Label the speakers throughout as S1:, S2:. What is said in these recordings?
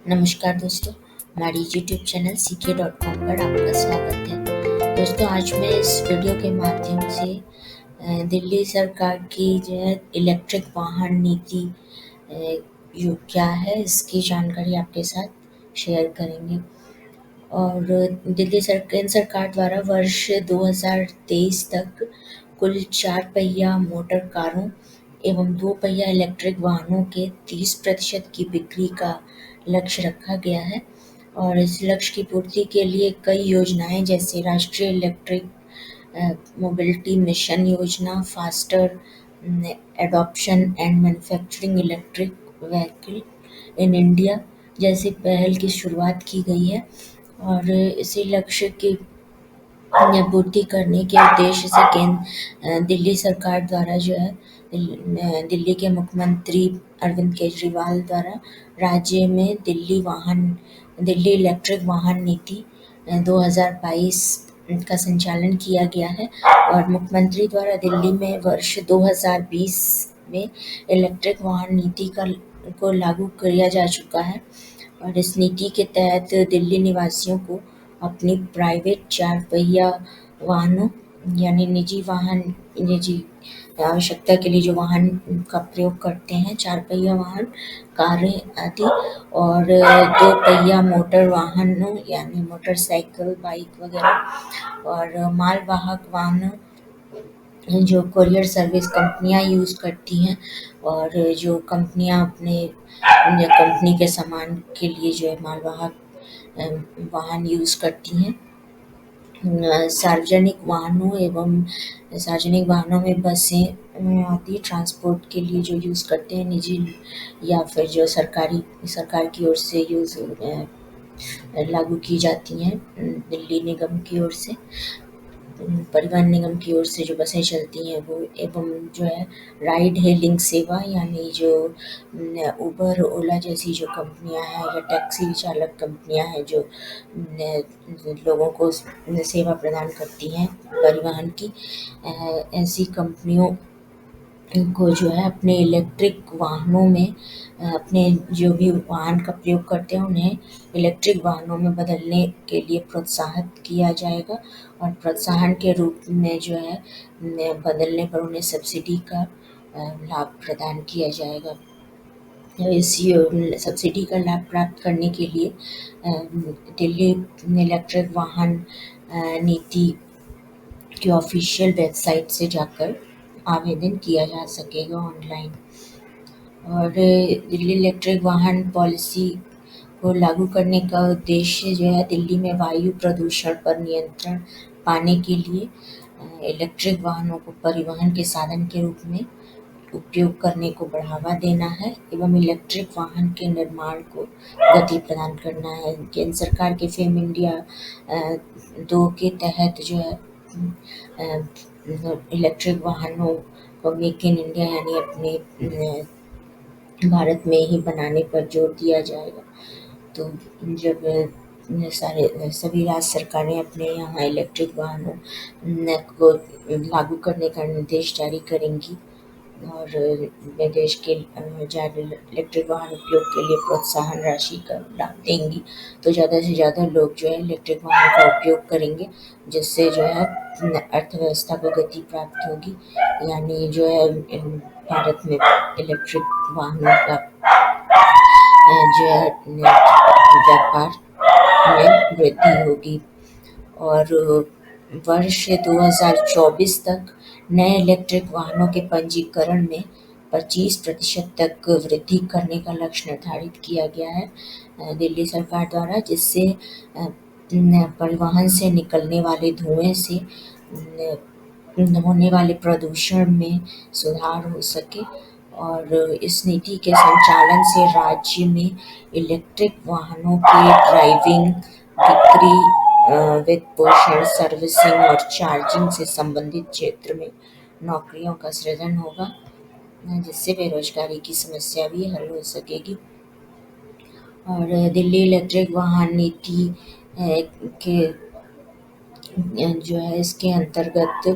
S1: नमस्कार दोस्तों, हमारी यूट्यूब चैनल ck.com पर आपका स्वागत है। दोस्तों, आज मैं इस वीडियो के माध्यम से दिल्ली सरकार की जो है इलेक्ट्रिक वाहन नीति जो क्या है इसकी जानकारी आपके साथ शेयर करेंगे। और केंद्र सरकार द्वारा वर्ष 2023 तक कुल 4 पहिया मोटर कारों एवं 2 पहिया इलेक्ट्रिक वाहनों के 30% की बिक्री का लक्ष्य रखा गया है। और इस लक्ष्य की पूर्ति के लिए कई योजनाएं जैसे राष्ट्रीय इलेक्ट्रिक मोबिलिटी मिशन योजना, faster adoption and manufacturing electric vehicle in India जैसी पहल की शुरुआत की गई है। और इसी लक्ष्य की पूर्ति करने के उद्देश्य से दिल्ली सरकार द्वारा जो है दिल्ली के मुख्यमंत्री अरविंद केजरीवाल द्वारा राज्य में दिल्ली इलेक्ट्रिक वाहन नीति 2022 का संचालन किया गया है। और मुख्यमंत्री द्वारा दिल्ली में वर्ष 2020 में इलेक्ट्रिक वाहन नीति को लागू किया जा चुका है। और इस नीति के तहत दिल्ली निवासियों को अपनी प्राइवेट 4 पहिया वाहनों यानी निजी आवश्यकता के लिए जो वाहन का प्रयोग करते हैं, 4 पहिया वाहन, कारें आदि, और 2 पहिया मोटर वाहनों यानी मोटरसाइकिल, बाइक वगैरह, और मालवाहक वाहनों जो कोरियर सर्विस कंपनियां यूज़ करती हैं, और जो कंपनियां अपने कंपनी के सामान के लिए जो है मालवाहक वाहन यूज़ करती हैं। सार्वजनिक वाहनों में बसें आदि ट्रांसपोर्ट के लिए जो यूज़ करते हैं, निजी या फिर जो सरकार की ओर से लागू की जाती हैं, दिल्ली निगम की ओर से, परिवहन निगम की ओर से जो बसें चलती हैं वो, एवं जो है राइड हेलिंग सेवा यानी जो उबर, ओला जैसी जो कंपनियां हैं या टैक्सी चालक कंपनियां हैं जो लोगों को सेवा प्रदान करती हैं परिवहन की, ऐसी कंपनियों को जो है अपने इलेक्ट्रिक वाहनों में अपने जो भी वाहन का प्रयोग करते हैं उन्हें इलेक्ट्रिक वाहनों में बदलने के लिए प्रोत्साहित किया जाएगा। और प्रोत्साहन के रूप में जो है बदलने पर उन्हें सब्सिडी का लाभ प्रदान किया जाएगा। इस सब्सिडी का लाभ प्राप्त करने के लिए दिल्ली इलेक्ट्रिक वाहन नीति की ऑफिशियल वेबसाइट से जाकर आवेदन किया जा सकेगा ऑनलाइन। और दिल्ली इलेक्ट्रिक वाहन पॉलिसी को लागू करने का उद्देश्य जो है दिल्ली में वायु प्रदूषण पर नियंत्रण पाने के लिए इलेक्ट्रिक वाहनों को परिवहन के साधन के रूप में उपयोग करने को बढ़ावा देना है एवं इलेक्ट्रिक वाहन के निर्माण को गति प्रदान करना है। केंद्र सरकार के फेम इंडिया 2 के तहत जो है इलेक्ट्रिक वाहनों को मेक इन इंडिया यानी अपने भारत में ही बनाने पर जोर दिया जाएगा। तो जब सभी राज्य सरकारें अपने यहाँ इलेक्ट्रिक वाहनों को लागू करने का निर्देश जारी करेंगी और देश के ज़्यादा इलेक्ट्रिक वाहन उपयोग के लिए प्रोत्साहन राशि का लाभ देंगी, तो ज़्यादा से ज़्यादा लोग जो है इलेक्ट्रिक वाहन का उपयोग करेंगे, जिससे जो है अर्थव्यवस्था को गति प्राप्त होगी, यानी जो है भारत में इलेक्ट्रिक वाहनों का जो है व्यापार में वृद्धि होगी। और वर्ष 2024 तक नए इलेक्ट्रिक वाहनों के पंजीकरण में 25% तक वृद्धि करने का लक्ष्य निर्धारित किया गया है दिल्ली सरकार द्वारा, जिससे परिवहन से निकलने वाले धुएं से होने वाले प्रदूषण में सुधार हो सके। और इस नीति के संचालन से राज्य में इलेक्ट्रिक वाहनों के ड्राइविंग, बिक्री, वित्त पोषण, सर्विसिंग और चार्जिंग से संबंधित क्षेत्र में नौकरियों का सृजन होगा, जिससे बेरोजगारी की समस्या भी हल हो सकेगी। और दिल्ली इलेक्ट्रिक वाहन नीति के जो है इसके अंतर्गत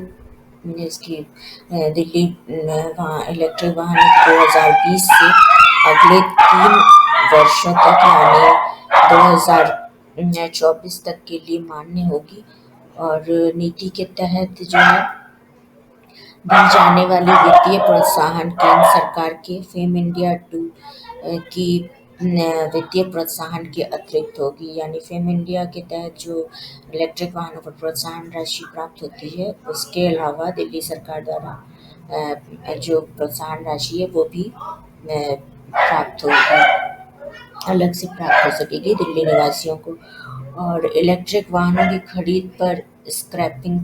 S1: दिल्ली इलेक्ट्रिक वाहन 2020 से अगले 3 वर्षों तक यानी 2024 तक के लिए मान्य होगी। और नीति के तहत जो है दी जाने वाली वित्तीय प्रोत्साहन केंद्र सरकार के फेम इंडिया 2 की वित्तीय प्रोत्साहन के अतिरिक्त होगी। यानी फेम इंडिया के तहत जो इलेक्ट्रिक वाहनों पर प्रोत्साहन राशि प्राप्त होती है, उसके अलावा दिल्ली सरकार द्वारा जो प्रोत्साहन राशि है वो भी प्राप्त होगी, अलग से प्राप्त हो सकेगी दिल्ली निवासियों को। और इलेक्ट्रिक वाहनों की खरीद पर स्क्रैपिंग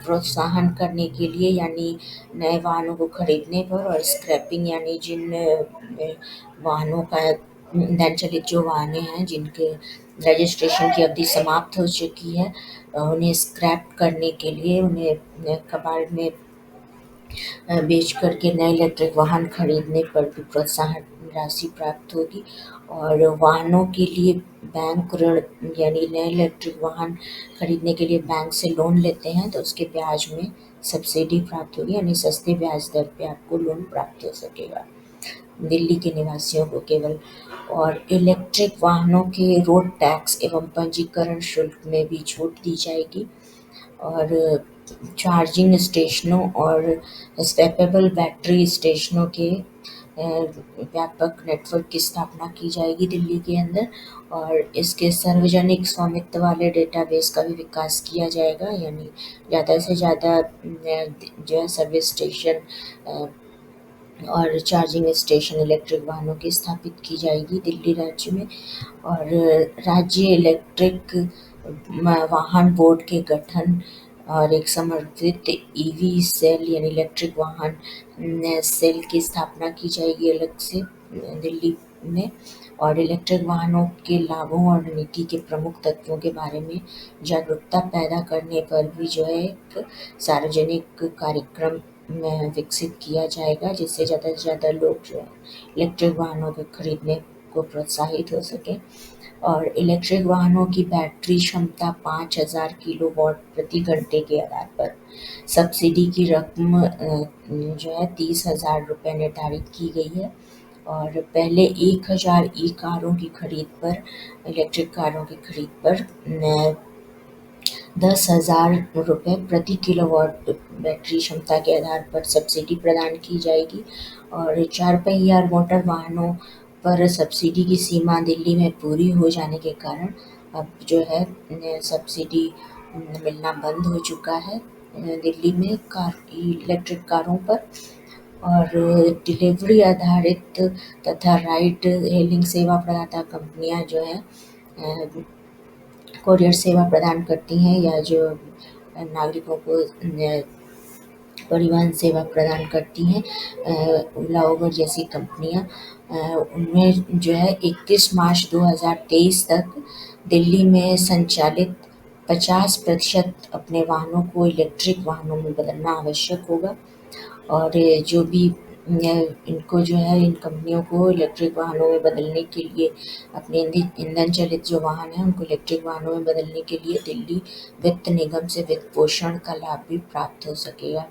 S1: प्रोत्साहन करने के लिए, यानी नए वाहनों को खरीदने पर, और स्क्रैपिंग यानी जिन वाहनों का ईंधन चलित जो वाहन हैं जिनके रजिस्ट्रेशन की अवधि समाप्त हो चुकी है, उन्हें स्क्रैप करने के लिए उन्हें कबाड़ में बेच करके नए इलेक्ट्रिक वाहन खरीदने पर भी प्रोत्साहन राशि प्राप्त होगी। और वाहनों के लिए बैंक ऋण, यानी नए इलेक्ट्रिक वाहन खरीदने के लिए बैंक से लोन लेते हैं तो उसके ब्याज में सब्सिडी प्राप्त होगी, यानी सस्ते ब्याज दर पे आपको लोन प्राप्त हो सकेगा दिल्ली के निवासियों को केवल। और इलेक्ट्रिक वाहनों के रोड टैक्स एवं पंजीकरण शुल्क में भी छूट दी जाएगी। और चार्जिंग स्टेशनों और स्वैपेबल बैटरी स्टेशनों के व्यापक नेटवर्क की स्थापना की जाएगी दिल्ली के अंदर। और इसके सार्वजनिक स्वामित्व वाले डेटाबेस का भी विकास किया जाएगा, यानी ज़्यादा से ज़्यादा जो है सर्विस स्टेशन और चार्जिंग स्टेशन इलेक्ट्रिक वाहनों की स्थापित की जाएगी दिल्ली राज्य में। और राज्य इलेक्ट्रिक वाहन बोर्ड के गठन और एक समर्पित ईवी सेल यानी इलेक्ट्रिक वाहन सेल की स्थापना की जाएगी अलग से दिल्ली में। और इलेक्ट्रिक वाहनों के लाभों और नीति के प्रमुख तत्वों के बारे में जागरूकता पैदा करने पर भी जो है एक सार्वजनिक कार्यक्रम विकसित किया जाएगा, जिससे ज़्यादा से ज़्यादा लोग जो है इलेक्ट्रिक वाहनों को खरीदने को प्रोत्साहित हो सके। और इलेक्ट्रिक वाहनों की बैटरी क्षमता 5000 किलोवाट प्रति घंटे के आधार पर सब्सिडी की रकम जो है 30,000 रुपये निर्धारित की गई है। और पहले 1000 ई कारों की खरीद पर, इलेक्ट्रिक कारों की खरीद पर 10,000 रुपये प्रति किलोवाट बैटरी क्षमता के आधार पर सब्सिडी प्रदान की जाएगी। और 4 पहिया मोटर वाहनों पर सब्सिडी की सीमा दिल्ली में पूरी हो जाने के कारण अब जो है सब्सिडी मिलना बंद हो चुका है दिल्ली में इलेक्ट्रिक कारों पर। और डिलीवरी आधारित तथा राइड हेलिंग सेवा प्रदाता कंपनियां जो है कोरियर सेवा प्रदान करती हैं या जो नागरिकों को परिवहन सेवा प्रदान करती हैं, ओला उबर जैसी कंपनियां, उनमें जो है 31 मार्च 2023 तक दिल्ली में संचालित 50% अपने वाहनों को इलेक्ट्रिक वाहनों में बदलना आवश्यक होगा। और जो भी इनको जो है इन कंपनियों को इलेक्ट्रिक वाहनों में बदलने के लिए अपने ईंधन चलित जो वाहन हैं उनको इलेक्ट्रिक वाहनों में बदलने के लिए दिल्ली वित्त निगम से वित्त पोषण का लाभ भी प्राप्त हो सकेगा।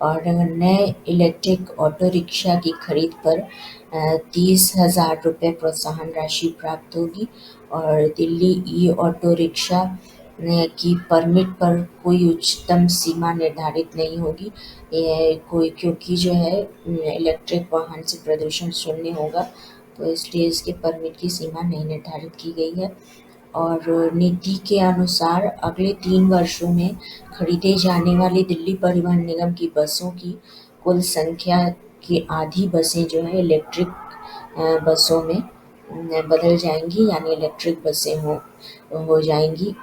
S1: और नए इलेक्ट्रिक ऑटो रिक्शा की खरीद पर 30,000 रुपये प्रोत्साहन राशि प्राप्त होगी। और दिल्ली ई ऑटो रिक्शा की परमिट पर कोई उच्चतम सीमा निर्धारित नहीं होगी, क्योंकि जो है इलेक्ट्रिक वाहन से प्रदूषण शून्य होगा, तो इसलिए इसके परमिट की सीमा नहीं निर्धारित की गई है। और नीति के अनुसार अगले 3 वर्षों में खरीदे जाने वाली दिल्ली परिवहन निगम की बसों की कुल संख्या की आधी बसें जो है इलेक्ट्रिक बसों में बदल जाएंगी, यानी इलेक्ट्रिक बसें हो जाएंगी।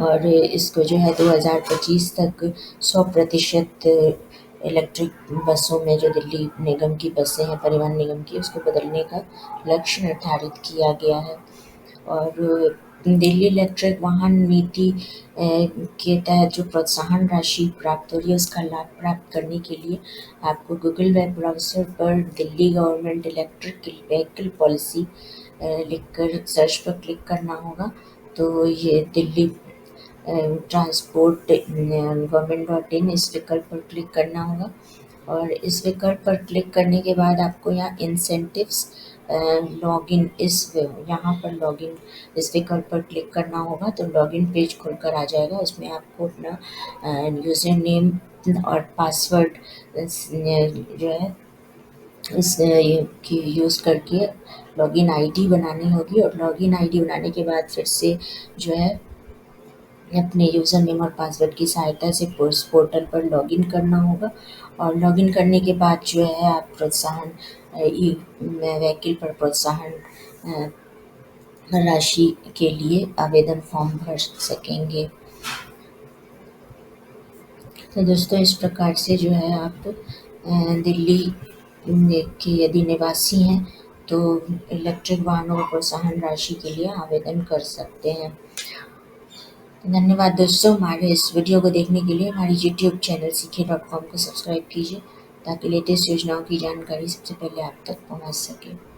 S1: और इसको जो है 2025 तक 100% इलेक्ट्रिक बसों में जो दिल्ली निगम की बसें हैं परिवहन निगम की, उसको बदलने का लक्ष्य निर्धारित किया गया है। और दिल्ली इलेक्ट्रिक वाहन नीति के तहत जो प्रोत्साहन राशि प्राप्त हो रही है उसका लाभ प्राप्त करने के लिए आपको गूगल वेब ब्राउज़र पर Delhi government electric vehicle policy लिखकर सर्च पर क्लिक करना होगा। तो ये दिल्ली ट्रांसपोर्ट गवर्नमेंट.in इस विकल्प पर क्लिक करना होगा। और इस विकल्प पर क्लिक करने के बाद आपको यहाँ इंसेंटिव्स लॉगिन यहाँ पर लॉगिन इस विकल्प पर क्लिक करना होगा तो लॉगिन पेज खुलकर आ जाएगा। इसमें आपको अपना यूज़र नेम और पासवर्ड जो है इस ये की यूज़ करके लॉगिन आईडी बनानी होगी, और लॉगिन आईडी बनाने के बाद फिर से जो है अपने यूज़र नेम और पासवर्ड की सहायता से उस पोर्टल पर लॉगिन करना होगा। और लॉगिन करने के बाद जो है आप प्रोत्साहन ई व्हीकल पर प्रोत्साहन राशि के लिए आवेदन फॉर्म भर सकेंगे। तो दोस्तों इस प्रकार से जो है आप दिल्ली के यदि निवासी हैं तो इलेक्ट्रिक वाहनों को प्रोत्साहन राशि के लिए आवेदन कर सकते हैं। धन्यवाद दोस्तों, हमारे इस वीडियो को देखने के लिए हमारी यूट्यूब चैनल सीखे.com को सब्सक्राइब कीजिए ताकि लेटेस्ट योजनाओं की जानकारी सबसे पहले आप तक पहुंच सके।